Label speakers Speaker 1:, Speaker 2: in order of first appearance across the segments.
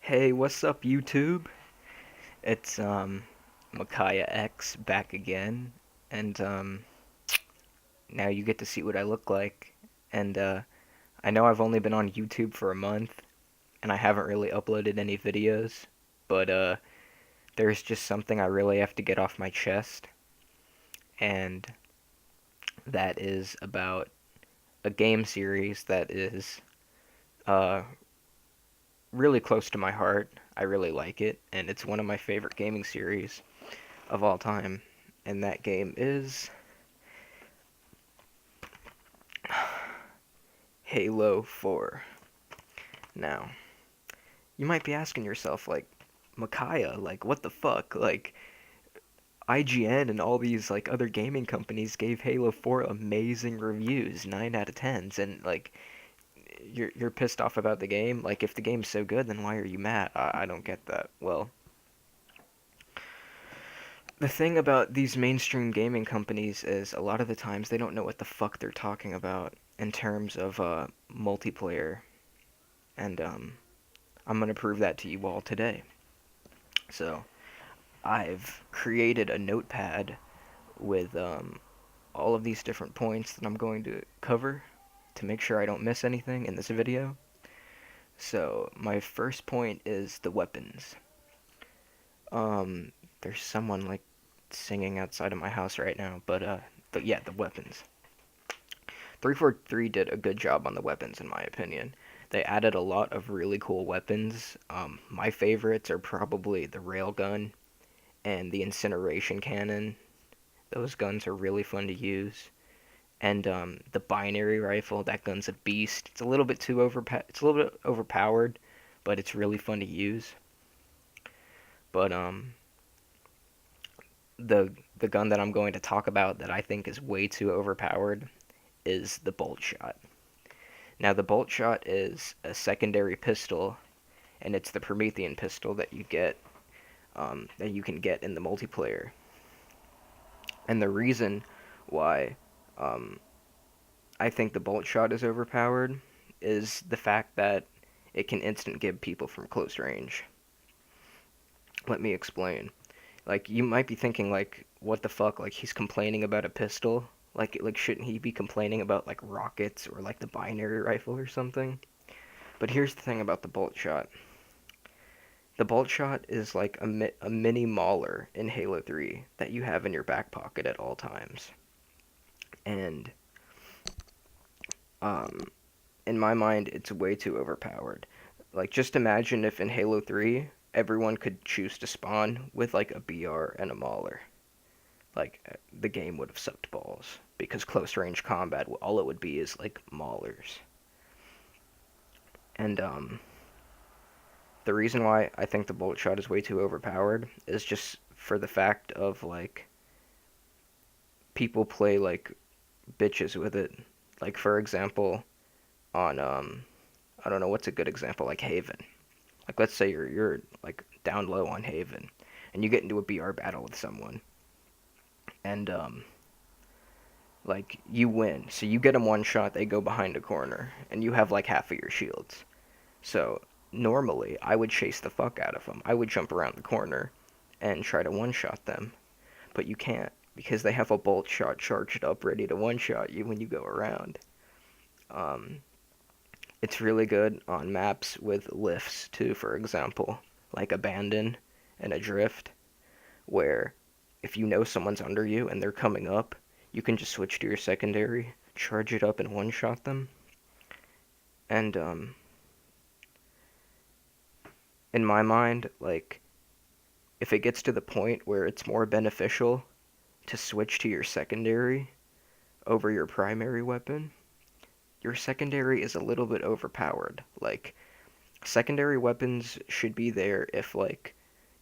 Speaker 1: Hey, what's up, YouTube? It's Micaiah X back again, and now you get to see what I look like. And I know I've only been on YouTube for a month, and I haven't really uploaded any videos, but there's just something I really have to get off my chest, and that is about a game series that is uh really close to my heart. I really like it, and it's one of my favorite gaming series of all time. And that game is Halo 4. Now, you might be asking yourself, like, Micaiah, like, what the fuck? Like, IGN and all these, like, other gaming companies gave Halo 4 amazing reviews, 9 out of 10s, and, like, you're pissed off about the game? Like, if the game's so good, then why are you mad? I don't get that. Well, the thing about these mainstream gaming companies is a lot of the times they don't know what the fuck they're talking about in terms of multiplayer, and I'm gonna prove that to you all today. So, I've created a notepad with all of these different points that I'm going to cover to make sure I don't miss anything in this video. So, my first point is the weapons. Um, there's someone like singing outside of my house right now, but yeah, the weapons. 343 did a good job on the weapons, in my opinion. They added a lot of really cool weapons. My favorites are probably the railgun and the incineration cannon. Those guns are really fun to use. And the binary rifle, that gun's a beast. It's a little bit it's a little bit overpowered, but it's really fun to use. But the gun that I'm going to talk about that I think is way too overpowered is the bolt shot. Now the bolt shot is a secondary pistol, and it's the Promethean pistol that you can get in the multiplayer. And the reason why um, I think the bolt shot is overpowered is the fact that it can instant give people from close range. Let me explain. Like, you might be thinking, like, what the fuck? Like, he's complaining about a pistol? Like shouldn't he be complaining about like rockets or like the binary rifle or something? But here's the thing about the bolt shot. The bolt shot is like a mini mauler in Halo 3 that you have in your back pocket at all times. And um, in my mind, it's way too overpowered. Like, just imagine if in Halo 3, everyone could choose to spawn with, like, a BR and a Mauler. Like, the game would have sucked balls. Because close range combat, all it would be is, like, Maulers. And, the reason why I think the bolt shot is way too overpowered is just for the fact of, like, people play, like, bitches with it. Like, for example, on, I don't know, what's a good example? Like, Haven. Like, let's say you're like down low on Haven, and you get into a BR battle with someone, and like you win. So you get them one shot, they go behind a corner, and you have like half of your shields. So normally I would chase the fuck out of them. I would jump around the corner and try to one shot them, but you can't because they have a bolt shot charged up, ready to one shot you when you go around. Um, It's really good on maps with lifts too, for example, like Abandon and Adrift, where if you know someone's under you and they're coming up, you can just switch to your secondary, charge it up and one-shot them. And in my mind, like if it gets to the point where it's more beneficial to switch to your secondary over your primary weapon, your secondary is a little bit overpowered. Like secondary weapons should be there if like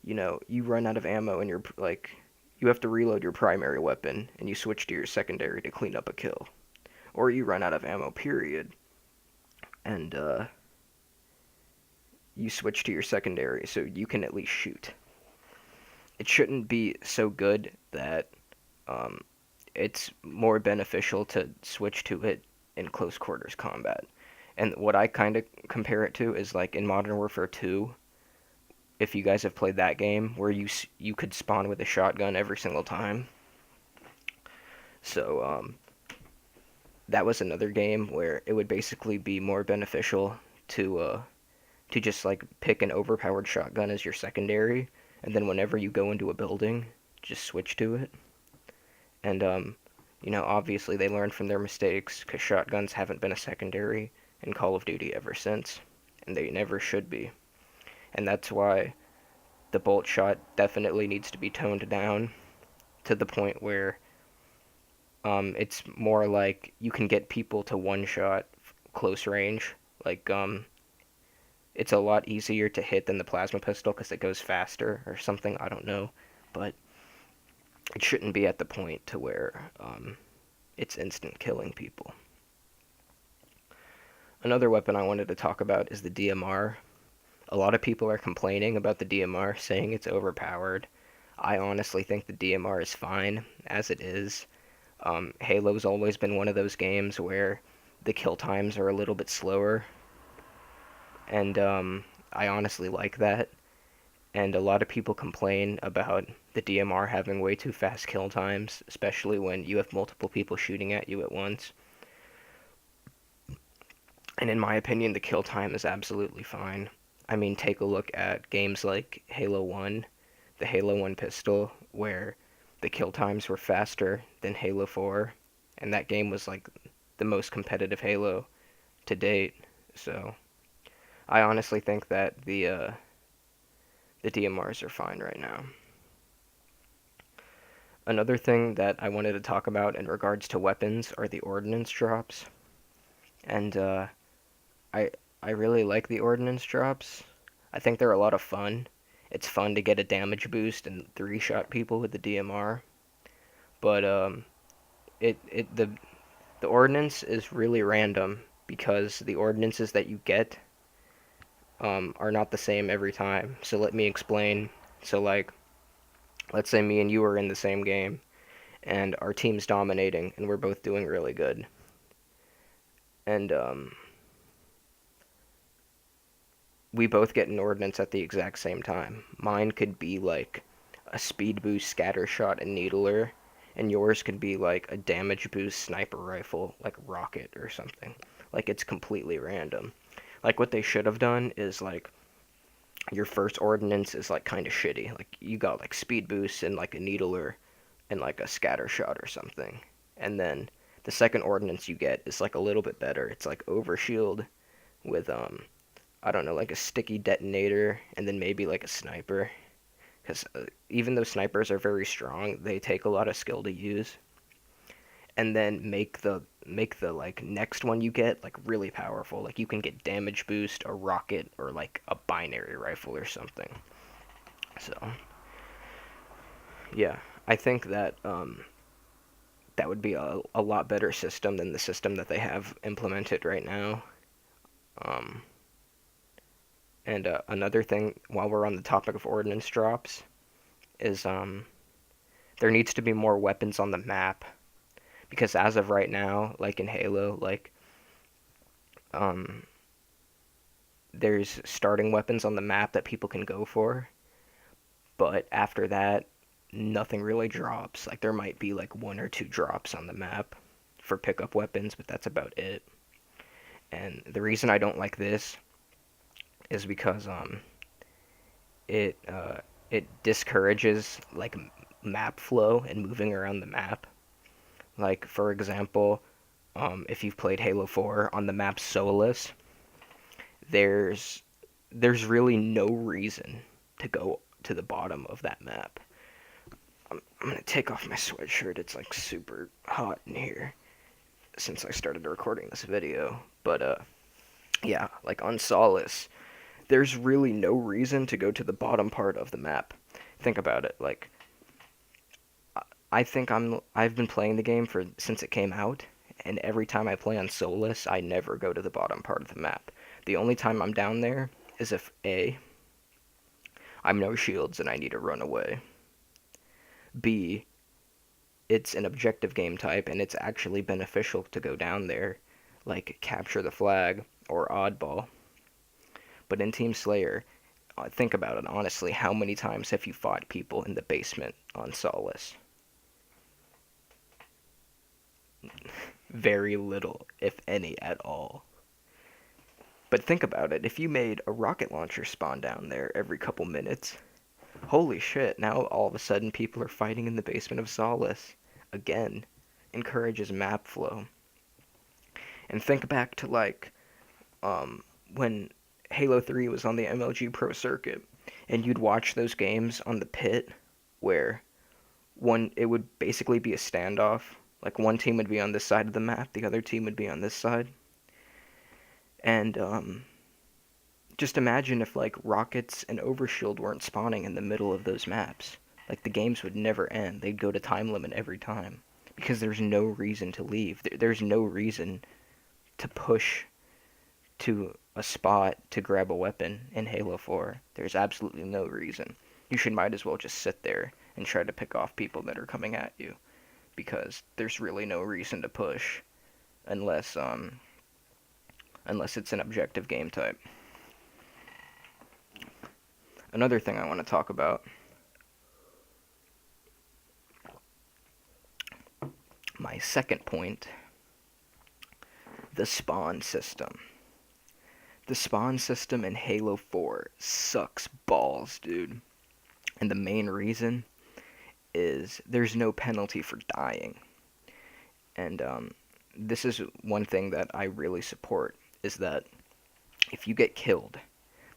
Speaker 1: you run out of ammo and you're like you have to reload your primary weapon and you switch to your secondary to clean up a kill, or you run out of ammo period and you switch to your secondary so you can at least shoot. It shouldn't be so good that um, it's more beneficial to switch to it in close quarters combat. And what I kind of compare it to is like in Modern Warfare 2, if you guys have played that game where you could spawn with a shotgun every single time. So that was another game where it would basically be more beneficial to just like pick an overpowered shotgun as your secondary, and then whenever you go into a building, just switch to it. And obviously they learned from their mistakes because shotguns haven't been a secondary in Call of Duty ever since, and they never should be. And that's why the bolt shot definitely needs to be toned down to the point where it's more like you can get people to one shot close range. Like it's a lot easier to hit than the plasma pistol because it goes faster or something. I don't know, but it shouldn't be at the point to where it's instant killing people. Another weapon I wanted to talk about is the DMR. A lot of people are complaining about the DMR, saying it's overpowered. I honestly think the DMR is fine as it is. Halo's always been one of those games where the kill times are a little bit slower, and I honestly like that. And a lot of people complain about the DMR having way too fast kill times, especially when you have multiple people shooting at you at once. And in my opinion, the kill time is absolutely fine. I mean, take a look at games like Halo 1, the Halo 1 pistol, where the kill times were faster than Halo 4, and that game was like the most competitive Halo to date. So I honestly think that the DMRs are fine right now. Another thing that I wanted to talk about in regards to weapons are the ordnance drops, and I I really like the ordnance drops. I think they're a lot of fun. It's fun to get a damage boost and three-shot people with the DMR, but the ordnance is really random because the ordnances that you get are not the same every time. So let me explain. So like, let's say me and you are in the same game, and our team's dominating, and we're both doing really good, and we both get an ordnance at the exact same time. Mine could be like a speed boost scatter shot and needler, and yours could be like a damage boost sniper rifle, like rocket or something. Like it's completely random. Like what they should have done is like your first ordnance is like kind of shitty. Like you got like speed boost and like a needler and like a scatter shot or something. And then the second ordnance you get is like a little bit better. It's like overshield with I don't know, like a sticky detonator and then maybe like a sniper. Because even though snipers are very strong, they take a lot of skill to use. And then make the like next one you get like really powerful. Like you can get damage boost, a rocket, or like a binary rifle or something. So yeah, I think that that would be a lot better system than the system that they have implemented right now. Um, and another thing, while we're on the topic of ordnance drops, is there needs to be more weapons on the map because as of right now, like in Halo, like um, there's starting weapons on the map that people can go for, but after that, nothing really drops. Like there might be like one or two drops on the map for pickup weapons, but that's about it. And the reason I don't like this is because it it discourages like map flow and moving around the map. Like for example, if you've played Halo 4 on the map Solus, there's there's really no reason to go to the bottom of that map. I'm gonna take off my sweatshirt. It's like super hot in here since I started recording this video. But yeah, like on Solus, there's really no reason to go to the bottom part of the map. Think about it. Like I think I've been playing the game for since it came out, and every time I play on Solus, I never go to the bottom part of the map. The only time I'm down there is if A, I'm no shields and I need to run away. B, it's an objective game type and it's actually beneficial to go down there, like capture the flag or oddball. But in Team Slayer, think about it honestly. How many times have you fought people in the basement on Solace? Very little, if any at all. But think about it. If you made a rocket launcher spawn down there every couple minutes, holy shit, now all of a sudden people are fighting in the basement of Solace. Again, encourages map flow. And think back to like when Halo 3 was on the MLG Pro Circuit, and you'd watch those games on the pit where one it would basically be a standoff. Like one team would be on this side of the map, the other team would be on this side. And just imagine if like rockets and overshield weren't spawning in the middle of those maps. Like the games would never end. They'd go to time limit every time because there's no reason to leave. There's no reason to push to a spot to grab a weapon in Halo 4. There's absolutely no reason. You should might as well just sit there and try to pick off people that are coming at you because there's really no reason to push unless unless it's an objective game type. Another thing I want to talk about, my second point, the spawn system. The spawn system in Halo 4 sucks balls, dude. And the main reason is there's no penalty for dying. And this is one thing that I really support, is that if you get killed,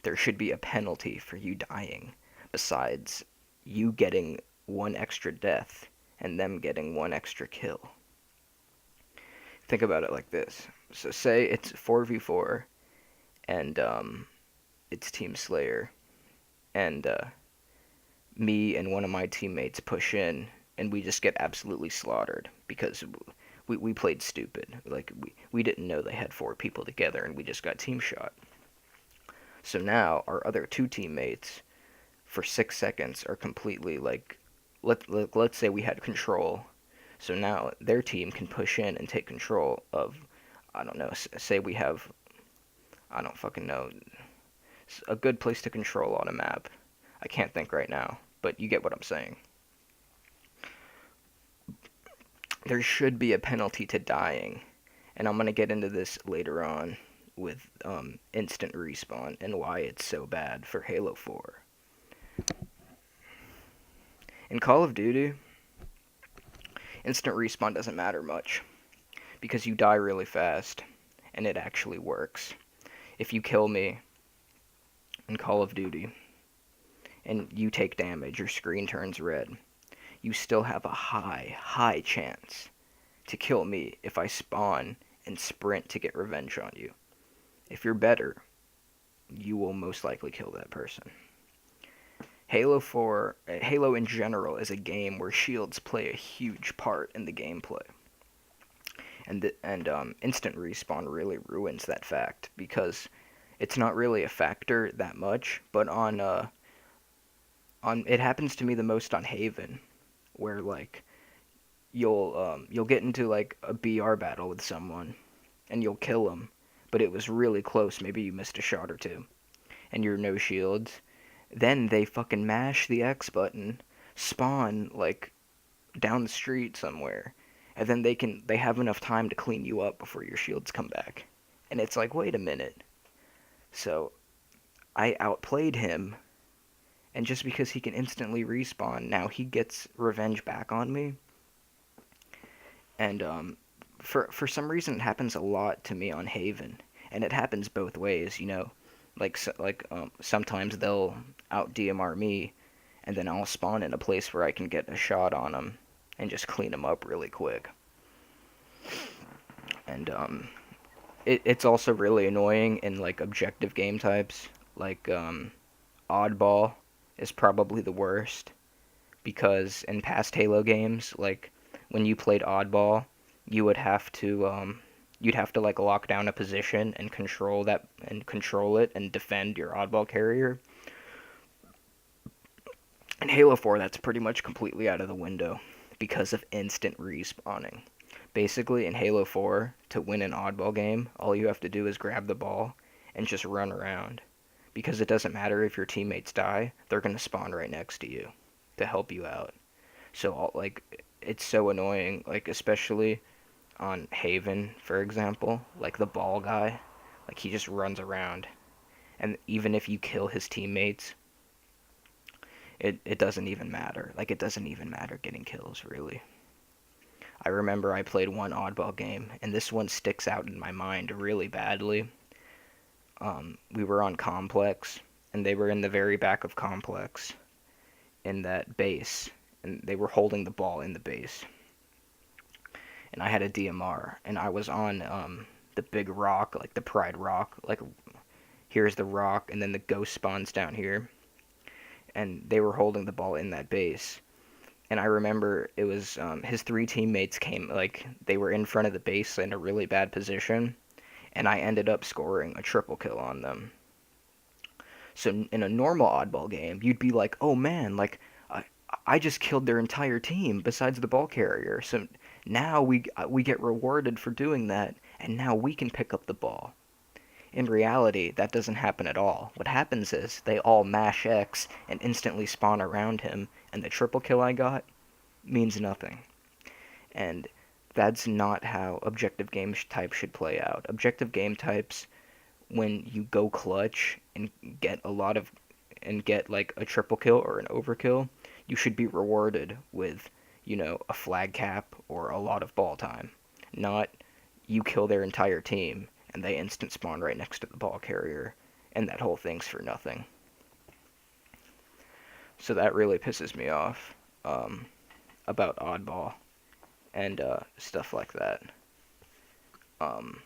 Speaker 1: there should be a penalty for you dying, besides you getting one extra death and them getting one extra kill. Think about it like this. So say it's 4v4 and it's Team Slayer, and me and one of my teammates push in, and we just get absolutely slaughtered because we played stupid. Like, we didn't know they had four people together, and we just got team shot. So now our other two teammates, for 6 seconds, are completely like, let's say we had control. So now their team can push in and take control of, I don't know, say we have, I don't fucking know, a good place to control on a map. I can't think right now, but you get what I'm saying. There should be a penalty to dying, and I'm going to get into this later on with instant respawn and why it's so bad for Halo 4. In Call of Duty, instant respawn doesn't matter much because you die really fast and it actually works. If you kill me in Call of Duty and you take damage, your screen turns red, you still have a high chance to kill me if I spawn and sprint to get revenge on you. If you're better, you will most likely kill that person. Halo in general is a game where shields play a huge part in the gameplay. And instant respawn really ruins that fact because it's not really a factor that much, but on it happens to me the most on Haven, where like you'll get into like a BR battle with someone and you'll kill them, but it was really close, maybe you missed a shot or two, and you're no shields. Then they fucking mash the X button, spawn like down the street somewhere, and then they have enough time to clean you up before your shields come back. And it's like, wait a minute. So I outplayed him, and just because he can instantly respawn, now he gets revenge back on me. And for some reason it happens a lot to me on Haven, and it happens both ways, you know. Sometimes they'll out DMR me, and then I'll spawn in a place where I can get a shot on them and just clean them up really quick. And it's also really annoying in like objective game types, like Oddball is probably the worst, because in past Halo games, like when you played Oddball, you would have to you'd have to like lock down a position and control it and defend your Oddball carrier. In Halo 4, that's pretty much completely out of the window because of instant respawning. Basically, in Halo 4, to win an Oddball game, all you have to do is grab the ball and just run around, because it doesn't matter if your teammates die, they're gonna spawn right next to you to help you out. So like it's so annoying, like especially on Haven, for example, like the ball guy, like he just runs around, and even if you kill his teammates, it doesn't even matter. Like it doesn't even matter getting kills really. I remember I played one oddball game, and this one sticks out in my mind really badly. We were on Complex, and they were in the very back of Complex in that base, and they were holding the ball in the base. And I had a DMR, and I was on the big rock, like the Pride Rock. Like here's the rock, and then the ghost spawns down here, and they were holding the ball in that base. And I remember it was his three teammates came, like they were in front of the base in a really bad position, and I ended up scoring a triple kill on them. So in a normal oddball game, you'd be like, oh man, like I, I just killed their entire team besides the ball carrier. So now we get rewarded for doing that, and now we can pick up the ball. In reality, that doesn't happen at all. What happens is they all mash X and instantly spawn around him, and the triple kill I got means nothing. And that's not how objective game types should play out. Objective game types, when you go clutch and get a lot of and get like a triple kill or an overkill, you should be rewarded with, a flag cap or a lot of ball time. Not you kill their entire team and they instant spawn right next to the ball carrier and that whole thing's for nothing. So that really pisses me off about oddball and stuff like that. Um,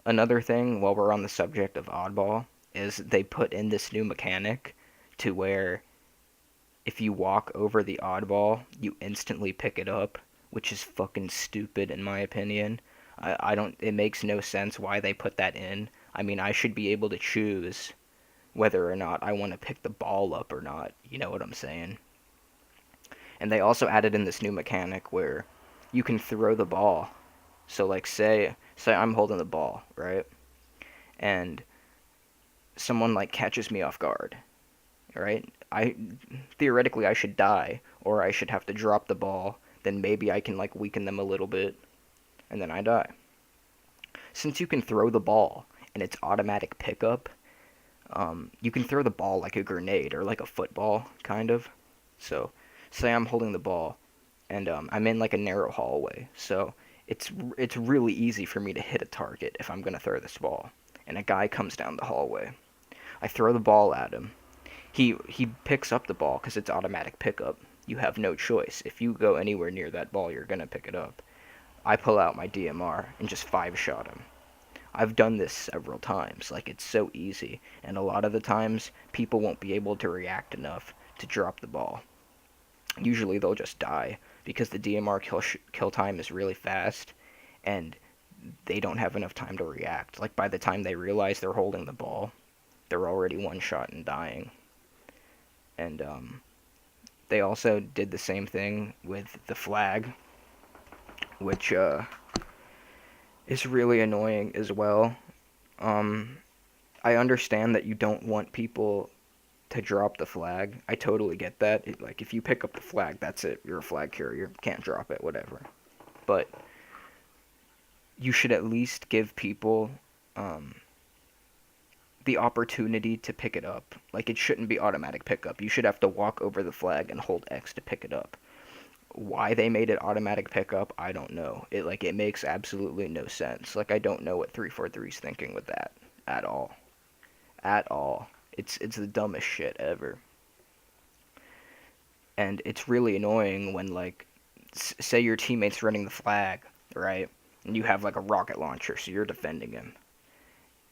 Speaker 1: Another thing, while we're on the subject of oddball, is they put in this new mechanic to where if you walk over the oddball, you instantly pick it up, which is fucking stupid in my opinion. I don't. It makes no sense why they put that in. I mean, I should be able to choose whether or not I want to pick the ball up or not. You know what I'm saying? And they also added in this new mechanic where you can throw the ball. So like say I'm holding the ball, right? And someone like catches me off guard, right? I theoretically I should die or I should have to drop the ball, then maybe I can like weaken them a little bit and then I die. Since you can throw the ball and it's automatic pickup, you can throw the ball like a grenade or like a football kind of. So say I'm holding the ball and I'm in like a narrow hallway. So it's really easy for me to hit a target if I'm gonna throw this ball. And a guy comes down the hallway. I throw the ball at him. He picks up the ball because it's automatic pickup. You have no choice. If you go anywhere near that ball, you're gonna pick it up. I pull out my DMR and just five shot him. I've done this several times. Like it's so easy, and a lot of the times people won't be able to react enough to drop the ball. Usually they'll just die because the DMR kill time is really fast, and they don't have enough time to react. Like by the time they realize they're holding the ball, they're already one shot and dying. And they also did the same thing with the flag, which is really annoying as well. Um, I understand that you don't want people to drop the flag. I totally get that. Like if you pick up the flag, that's it. You're a flag carrier. Can't drop it, whatever. But you should at least give people um, the opportunity to pick it up. Like it shouldn't be automatic pickup. You should have to walk over the flag and hold X to pick it up. Why they made it automatic pickup, I don't know. It makes absolutely no sense. Like I don't know what 343 is thinking with that at all. At all. It's the dumbest shit ever. And it's really annoying when like say your teammate's running the flag, right? And you have like a rocket launcher, so you're defending him.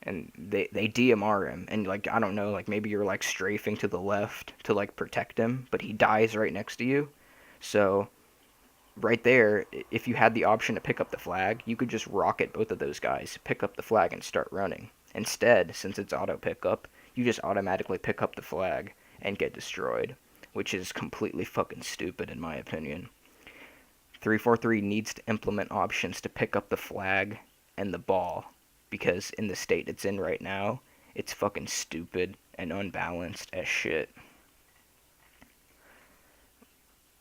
Speaker 1: And they DMR him, and like I don't know, like maybe you're like strafing to the left to like protect him, but he dies right next to you. So right there, if you had the option to pick up the flag, you could just rocket both of those guys, pick up the flag, and start running. Instead, since it's auto pickup, you just automatically pick up the flag and get destroyed, which is completely fucking stupid in my opinion. 343 needs to implement options to pick up the flag and the ball, because in the state it's in right now, It's fucking stupid and unbalanced as shit.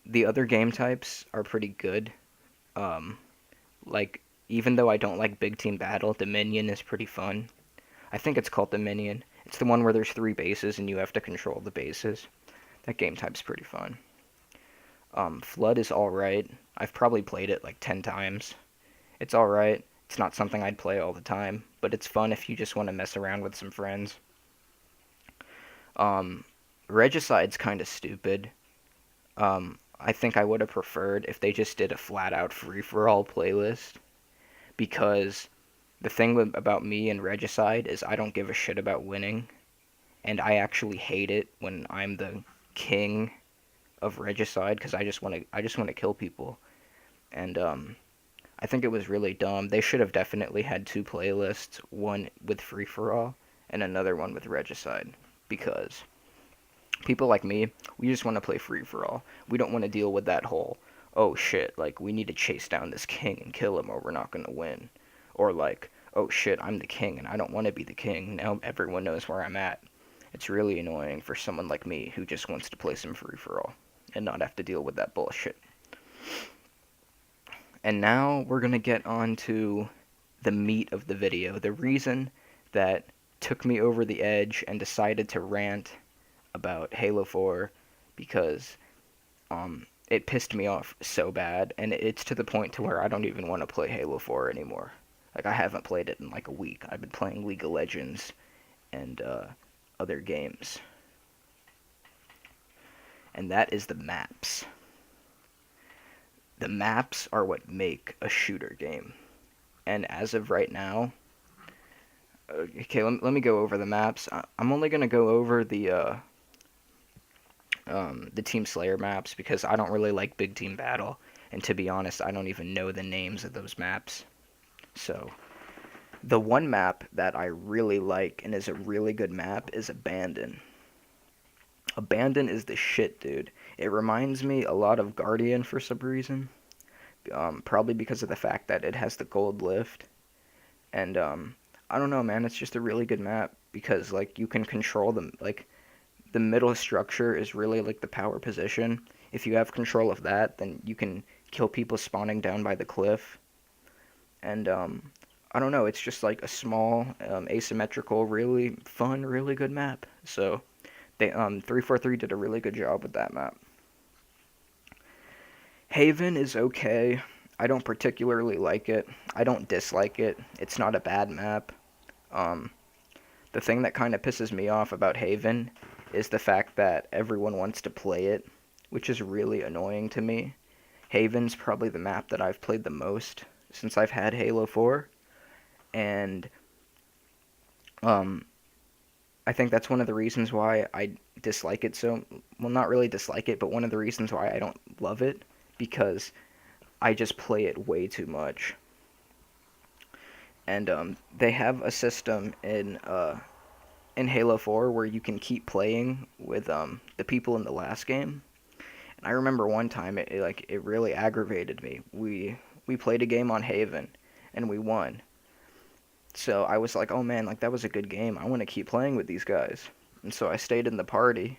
Speaker 1: The other game types are pretty good. Um, like, even though I don't like big team battle, Dominion is pretty fun. I think it's called Dominion. It's the one where there's 3 bases and you have to control the bases. That game type's pretty fun. Flood is alright. I've probably played it like 10 times. It's alright. It's not something I'd play all the time, but it's fun if you just want to mess around with some friends. Um, Regicide's kind of stupid. I think I would have preferred if they just did a flat out free for all playlist, because the thing about me and Regicide is I don't give a shit about winning, and I actually hate it when I'm the king of Regicide because I just want to kill people, and I think it was really dumb. They should have definitely had 2 playlists, one with free for all and another one with Regicide, because people like me, we just want to play free for all. We don't want to deal with that whole, oh shit, like we need to chase down this king and kill him or we're not going to win. Or like, oh shit, I'm the king and I don't want to be the king. Now everyone knows where I'm at. It's really annoying for someone like me who just wants to play some free for all and not have to deal with that bullshit. And now we're going to get on to the meat of the video. The reason that took me over the edge and decided to rant about Halo 4, because it pissed me off so bad, and it's to the point to where I don't even want to play Halo 4 anymore. Like, I haven't played it in like a week. I've been playing League of Legends and other games. And that is the maps. The maps are what make a shooter game. And as of right now, okay, let me go over the maps. I'm only going to go over the Team Slayer maps because I don't really like Big Team Battle, and to be honest, I don't even know the names of those maps. So, the one map that I really like and is a really good map is Abandon. Abandon is the shit, dude. It reminds me a lot of Guardian for some reason. Probably because of the fact that it has the gold lift. And, I don't know, man, it's just a really good map because, like, you can control them, like, the middle structure is really like the power position. If you have control of that, then you can kill people spawning down by the cliff. And I don't know, it's just like a small, asymmetrical, really fun, really good map. So they 343 did a really good job with that map. Haven is okay. I don't particularly like it. I don't dislike it. It's not a bad map. Um, the thing that kind of pisses me off about Haven is the fact that everyone wants to play it, which is really annoying to me. Haven's probably the map that I've played the most since I've had Halo 4, and I think that's one of the reasons why I dislike it so, well, not really dislike it, but one of the reasons why I don't love it, because I just play it way too much. And they have a system in Halo 4 where you can keep playing with the people in the last game. And I remember one time it really aggravated me. We played a game on Haven and we won. So I was like, "Oh man, like that was a good game. I want to keep playing with these guys." And so I stayed in the party,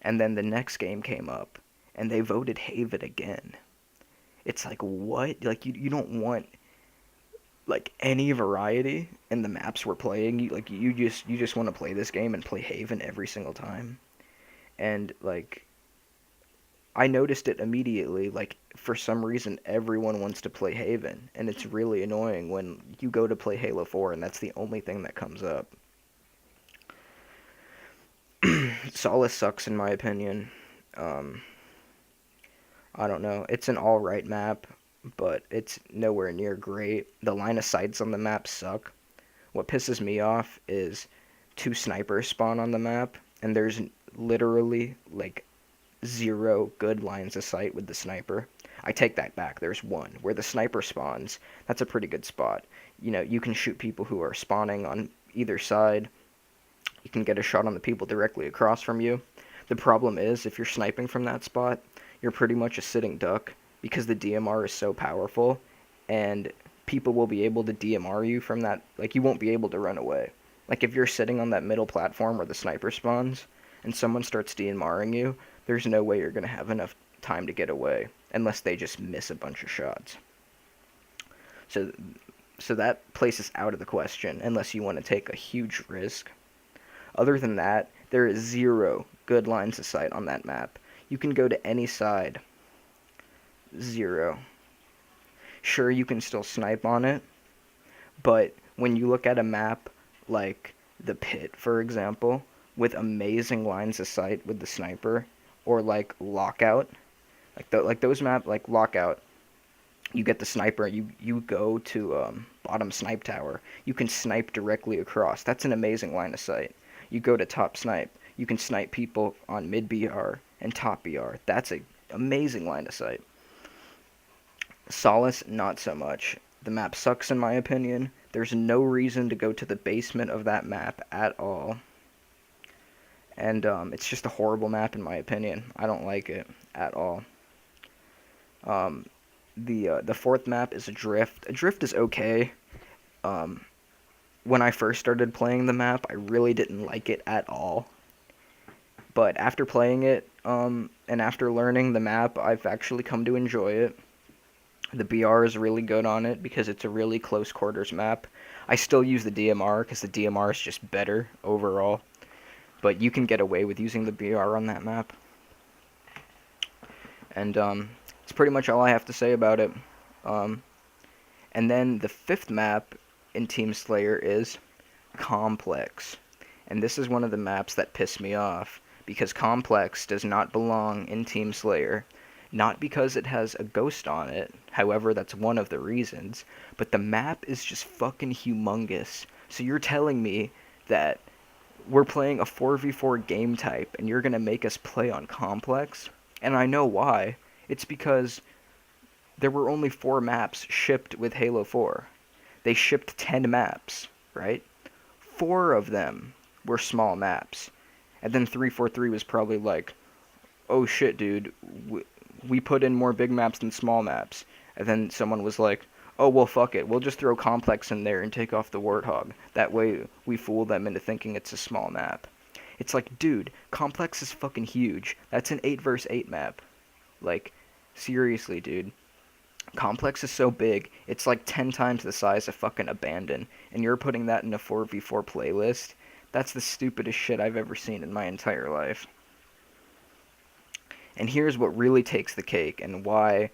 Speaker 1: and then the next game came up and they voted Haven again. It's like, what? Like you don't want like any variety in the maps we're playing. You just want to play this game and play Haven every single time. And like I noticed it immediately. Like for some reason everyone wants to play Haven, and it's really annoying when you go to play Halo 4 and that's the only thing that comes up. Solace sucks in my opinion. Um, I don't know. It's an all right map, but it's nowhere near great. The line of sights on the map suck. What pisses me off is 2 snipers spawn on the map, and there's literally like 0 good lines of sight with the sniper. I take that back. There's one where the sniper spawns. That's a pretty good spot. You know, you can shoot people who are spawning on either side. You can get a shot on the people directly across from you. The problem is, if you're sniping from that spot, you're pretty much a sitting duck because the DMR is so powerful, and people will be able to DMR you from that. Like, you won't be able to run away. Like if you're sitting on that middle platform where the sniper spawns and someone starts DMRing you, there's no way you're going to have enough time to get away unless they just miss a bunch of shots. So so that place is out of the question unless you want to take a huge risk. Other than that, there is zero good lines of sight on that map. You can go to any side. Zero. Sure, you can still snipe on it, but when you look at a map like the Pit, for example, with amazing lines of sight with the sniper, or like Lockout, like those map like Lockout, you get the sniper, you go to bottom snipe tower, you can snipe directly across. That's an amazing line of sight. You go to top snipe, you can snipe people on mid BR and top BR. That's a amazing line of sight. Solace, not so much. The map sucks in my opinion. There's no reason to go to the basement of that map at all. And it's just a horrible map in my opinion. I don't like it at all. Um, the fourth map is Adrift. Adrift is okay. Um, when I first started playing the map, I really didn't like it at all. But after playing it, and after learning the map, I've actually come to enjoy it. The BR is really good on it because it's a really close quarters map. I still use the DMR because the DMR is just better overall. But you can get away with using the BR on that map. And it's pretty much all I have to say about it. Um, and then the fifth map in Team Slayer is Complex. And this is one of the maps that piss me off because Complex does not belong in Team Slayer. Not because it has a ghost on it, however, that's one of the reasons, but the map is just fucking humongous. So you're telling me that we're playing a 4v4 game type and you're gonna make us play on Complex? And I know why. It's because there were only 4 maps shipped with Halo 4. They shipped 10 maps, right? 4 of them were small maps. And then 343 was probably like, oh shit, dude, we put in more big maps than small maps. And then someone was like, oh, well, fuck it. We'll just throw Complex in there and take off the Warthog. That way we fool them into thinking it's a small map. It's like, dude, Complex is fucking huge. That's an 8 versus 8 map. Like, seriously, dude. Complex is so big, it's like 10 times the size of fucking Abandon. And you're putting that in a 4v4 playlist? That's the stupidest shit I've ever seen in my entire life. And here's what really takes the cake and why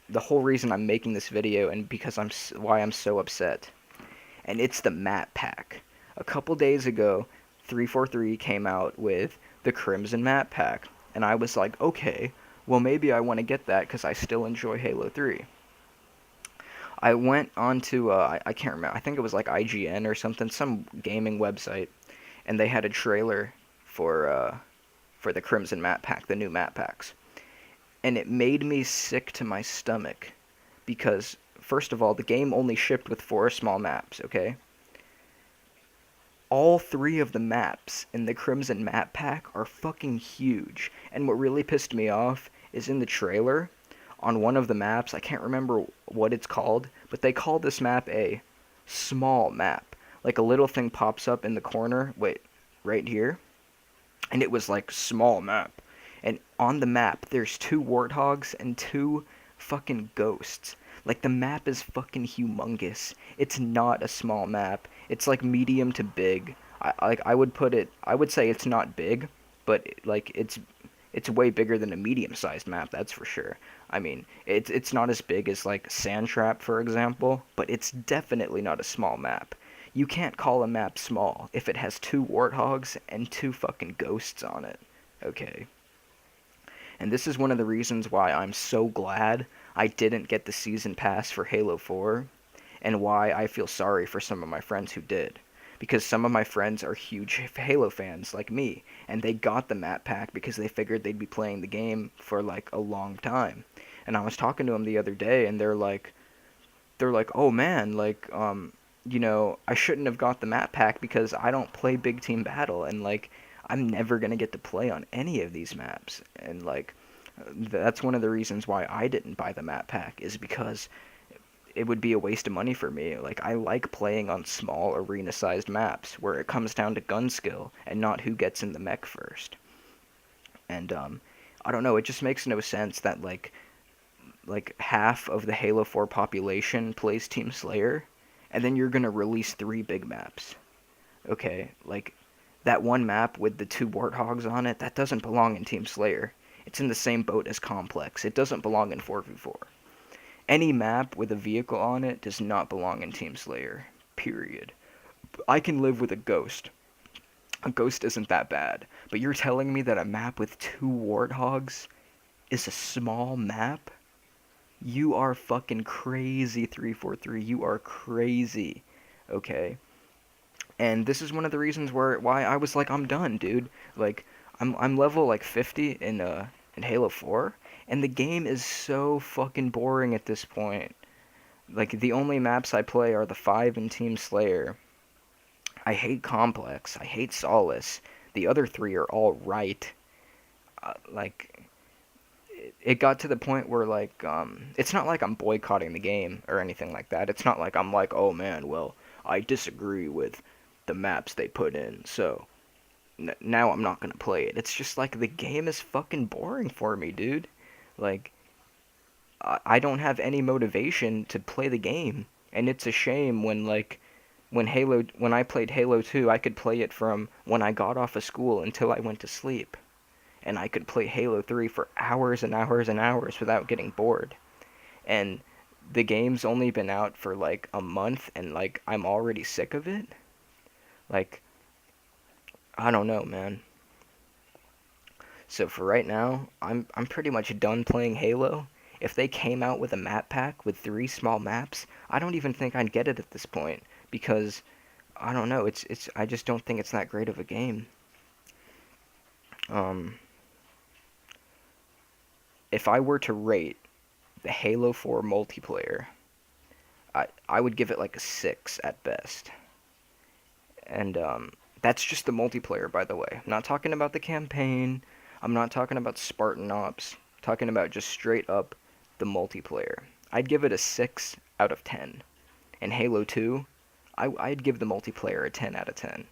Speaker 1: the whole reason I'm making this video and because why I'm so upset. And it's the map pack. A couple days ago, 343 came out with the Crimson map pack, and I was like, okay, well maybe I want to get that because I still enjoy Halo 3. I went on to, I can't remember, I think it was like IGN or something, some gaming website, and they had a trailer for the Crimson map pack, the new map packs. And it made me sick to my stomach because, first of all, the game only shipped with 4 small maps, okay? All 3 of the maps in the Crimson map pack are fucking huge. And what really pissed me off is in the trailer, on one of the maps, I can't remember what it's called, but they call this map a small map. Like a little thing pops up in the corner, wait, right here, and it was like small map. And on the map, there's 2 warthogs and 2 fucking ghosts. Like the map is fucking humongous. It's not a small map. It's like medium to big. I would say it's not big, but like it's way bigger than a medium-sized map, that's for sure. I mean, it's not as big as like Sandtrap, for example, but it's definitely not a small map. You can't call a map small if it has 2 warthogs and 2 fucking ghosts on it. Okay. And this is one of the reasons why I'm so glad I didn't get the season pass for Halo 4, and why I feel sorry for some of my friends who did. Because some of my friends are huge Halo fans like me, and they got the map pack because they figured they'd be playing the game for like a long time. And I was talking to them the other day, and they're like, oh man, like, I shouldn't have got the map pack because I don't play big team battle, and like, I'm never gonna get to play on any of these maps. And like, that's one of the reasons why I didn't buy the map pack, is because it would be a waste of money for me. Like, I like playing on small arena-sized maps where it comes down to gun skill and not who gets in the mech first. And I don't know, it just makes no sense that like half of the Halo 4 population plays Team Slayer, and then you're gonna release three big maps. Okay, like that one map with the two warthogs on it, that doesn't belong in Team Slayer. It's in the same boat as Complex. It doesn't belong in 4v4. Any map with a vehicle on it does not belong in Team Slayer. Period. I can live with a ghost. A ghost isn't that bad. But you're telling me that a map with two warthogs is a small map? You are fucking crazy, 343. You are crazy. Okay? And this is one of the reasons why I was like, I'm done, dude. Like, I'm level like 50 in Halo 4, and the game is so fucking boring at this point. Like, the only maps I play are the 5 in Team Slayer. I hate Complex. I hate Solace. The other three are all right. Like, it got to the point where, like, it's not like I'm boycotting the game or anything like that. It's not like I'm like, oh man, well, I disagree with the maps they put in, so now I'm not gonna play it. It's just like the game is fucking boring for me, dude. Like, I don't have any motivation to play the game, and it's a shame when like when I played Halo 2, I could play it from when I got off of school until I went to sleep, and I could play Halo 3 for hours and hours and hours without getting bored. And the game's only been out for like a month, and like I'm already sick of it. Like, I don't know, man. So for right now, I'm pretty much done playing Halo. If they came out with a map pack with three small maps, I don't even think I'd get it at this point because I don't know, it's I just don't think it's that great of a game. Um if I were to rate the Halo 4 multiplayer, I would give it like a 6 at best. And that's just the multiplayer, by the way. I'm not talking about the campaign. I'm not talking about Spartan Ops. I'm talking about just straight up the multiplayer. I'd give it a 6 out of 10. And Halo 2, I'd give the multiplayer a 10 out of 10.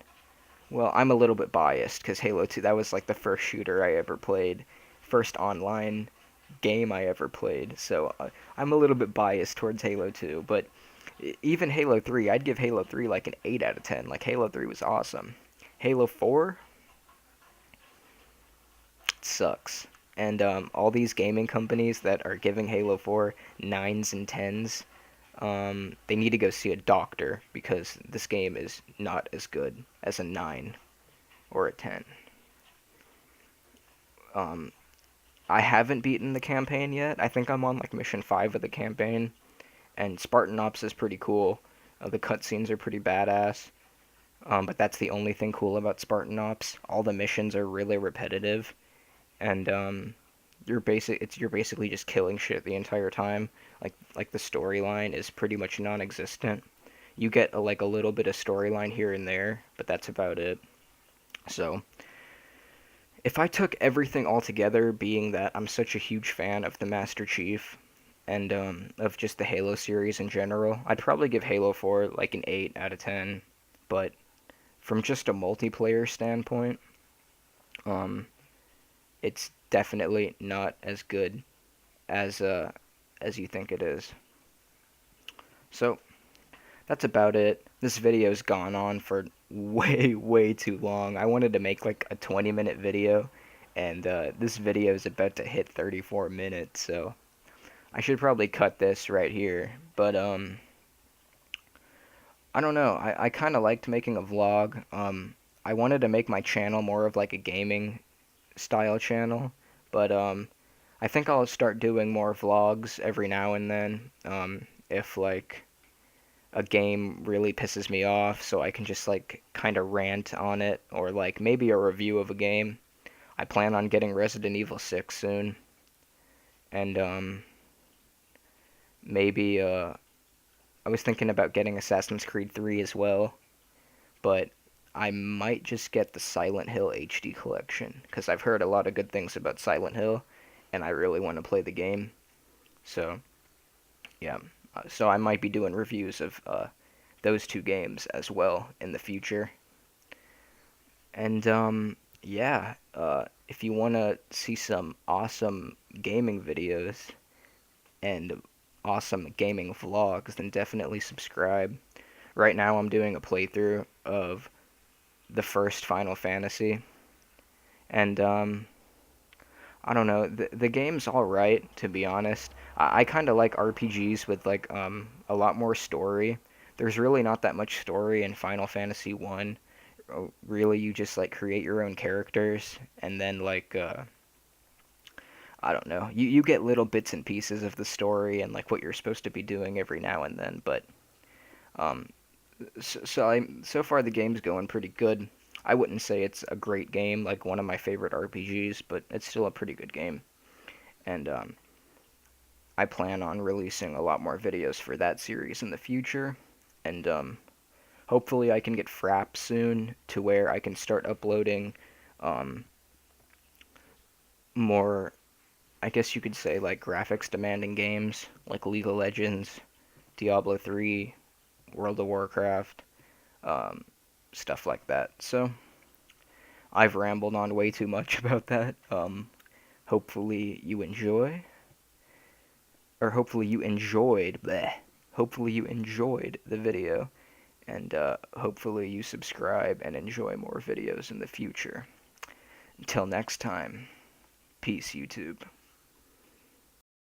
Speaker 1: Well, I'm a little bit biased because Halo 2, that was like the first shooter I ever played, first online game I ever played. So I'm a little bit biased towards Halo 2, but even Halo 3, I'd give Halo 3 like an 8 out of 10. Like, Halo 3 was awesome. Halo 4 sucks. And all these gaming companies that are giving Halo 4 9s and 10s, they need to go see a doctor because this game is not as good as a 9 or a 10. Um, I haven't beaten the campaign yet. I think I'm on like mission 5 of the campaign, and Spartan Ops is pretty cool. The cutscenes are pretty badass. But that's the only thing cool about Spartan Ops. All the missions are really repetitive, and you're basically just killing shit the entire time. Like the storyline is pretty much non-existent. You get like a little bit of storyline here and there, but that's about it. So if I took everything all together, being that I'm such a huge fan of the Master Chief and of just the Halo series in general, I'd probably give Halo 4 like an 8 out of 10. But from just a multiplayer standpoint, um, it's definitely not as good as you think it is. So that's about it. This video's gone on for way too long. I wanted to make like a 20-minute video, and this video is about to hit 34 minutes, so I should probably cut this right here. But I don't know. I kind of liked making a vlog. I wanted to make my channel more of like a gaming style channel, but I think I'll start doing more vlogs every now and then. If like a game really pisses me off, so I can just like kind of rant on it, or like maybe a review of a game. I plan on getting Resident Evil 6 soon, and maybe I was thinking about getting Assassin's Creed 3 as well, but I might just get the Silent Hill HD collection because I've heard a lot of good things about Silent Hill, and I really want to play the game. So, yeah. So I might be doing reviews of those two games as well in the future. And yeah, if you want to see some awesome gaming videos and awesome gaming vlogs, then definitely subscribe. Right now, I'm doing a playthrough of the first Final Fantasy, and I don't know, the game's all right, to be honest. I kind of like RPGs with like a lot more story. There's really not that much story in Final Fantasy 1. Really, you just like create your own characters, and then like I don't know, you get little bits and pieces of the story and like what you're supposed to be doing every now and then. But um, so far the game's going pretty good. I wouldn't say it's a great game, like one of my favorite RPGs, but it's still a pretty good game. And I plan on releasing a lot more videos for that series in the future. And hopefully I can get Frap soon to where I can start uploading um, more, I guess you could say, like graphics demanding games like League of Legends, Diablo 3, World of Warcraft, um, stuff like that. So I've rambled on way too much about that. Hopefully you enjoy, or hopefully you enjoyed, bleh, hopefully you enjoyed the video, and hopefully you subscribe and enjoy more videos in the future. Until next time, peace, YouTube.